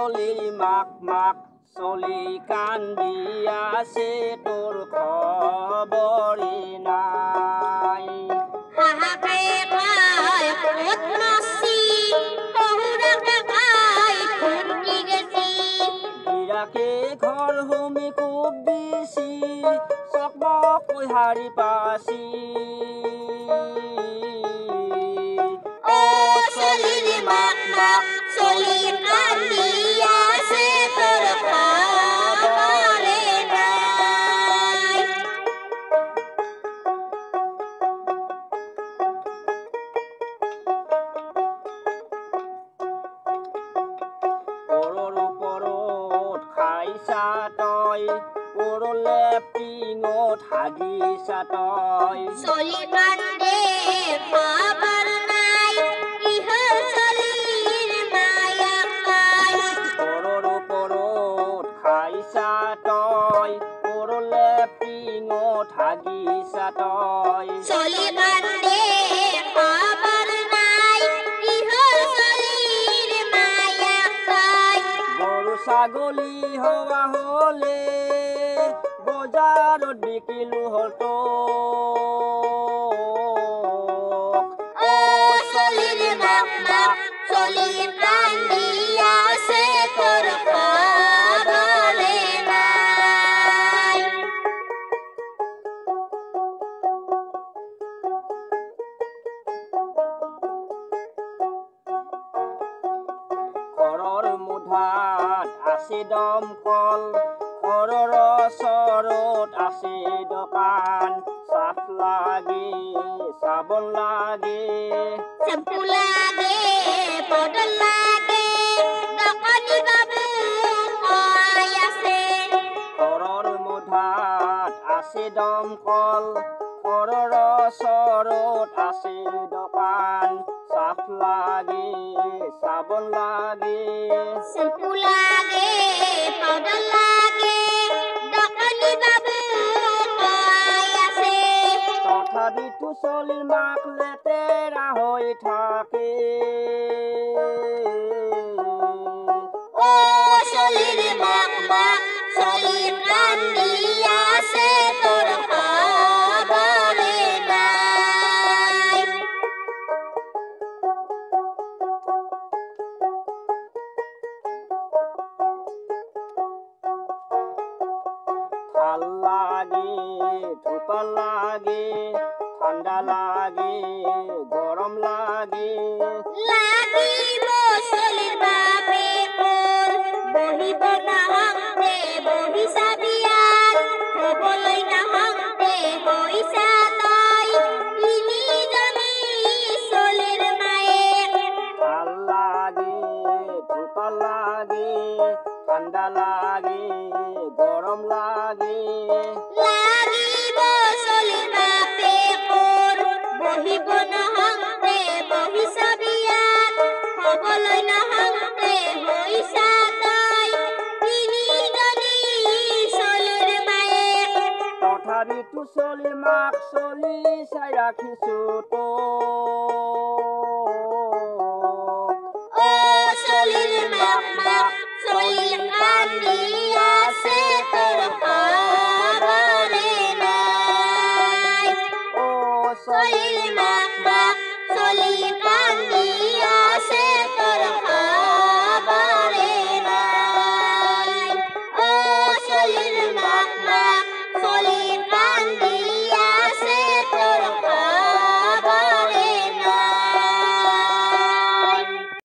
চলিৰ মাক মাক চলি কান্দি আছে তোৰ খবৰি নাই হাহাকে খাই ক'ত নাচি শহুৰাকে খাই ঘুটি গেছি গিৰাকে ঘৰ হুমি কোব দিছি চকমকৈ হাৰি পাছি অ চলিৰ মাক মাক চলি কান্দি আছে তোৰ খবৰে নাই পৰৰ ওপৰত খাইছা তই পৰলে পিঙত হাগিছা তই চলি কান্দে খবৰ নাই কিহৰ চলিৰ মায়া খাই পৰৰ ওপৰত খাইছা তই পৰলে পিঙত হাগিছা তই চলি কান্দে খবৰ নাই কিহৰ চলিৰ মায়া খাই গৰু ছাগলী হোৱা হলে বজাৰত বিকিলো হ'ল অ চলিৰ মাক মাক চলি কান্দি আছে তোৰ খবৰে নাই ঘৰৰ মুধাত আছে দমকল ঘৰৰ ওচৰত আছে দোকান চাহ লাগে চাবোন লাগে চেম্পু লাগে পাউডাৰ লাগে দোকানী বাবু কৈ আছে ঘৰৰ মুধাত আছে দমকল ঘৰৰ ওচৰত আছে দোকান চাহ লাগে চাবোন লাগে চেম্পু লাগে পাউডাৰ লাগে দোকানী বাবু কৈ আছে তথাপিতো চলিৰ মাক লেতেৰা হৈ থাকে অ চলিৰ মাক মাক চলি কান্দি আছে তোৰ খবৰে নাই ভাল লাগে ধূপ লাগে ঠাণ্ডা লাগে গৰম লাগে লাগিব চলিৰ বাপে মোৰ বহিব নাহংতে বহিছা বিয়াত হ'বলৈ নাহংতে হৈছা তই তিনিজনী চলিৰ মায়েক ভাল লাগে ধূপ লাগে ঠাণ্ডা লাগে গৰম লাগে লাগিব চলিৰ বাপে মোৰ বহিব নাহংতে বহিছা বিয়াত হ'বলৈ নাহংতে হৈছা তই তিনিজনী চলিৰ মায়েক তথাপিতো চলিৰ মাক চলি চাই ৰাখিছো তো অ চলিৰ মাক মাক চলি কান্দি আছে তোৰ খবৰে নাই অ চলিৰ মাক মাক চলি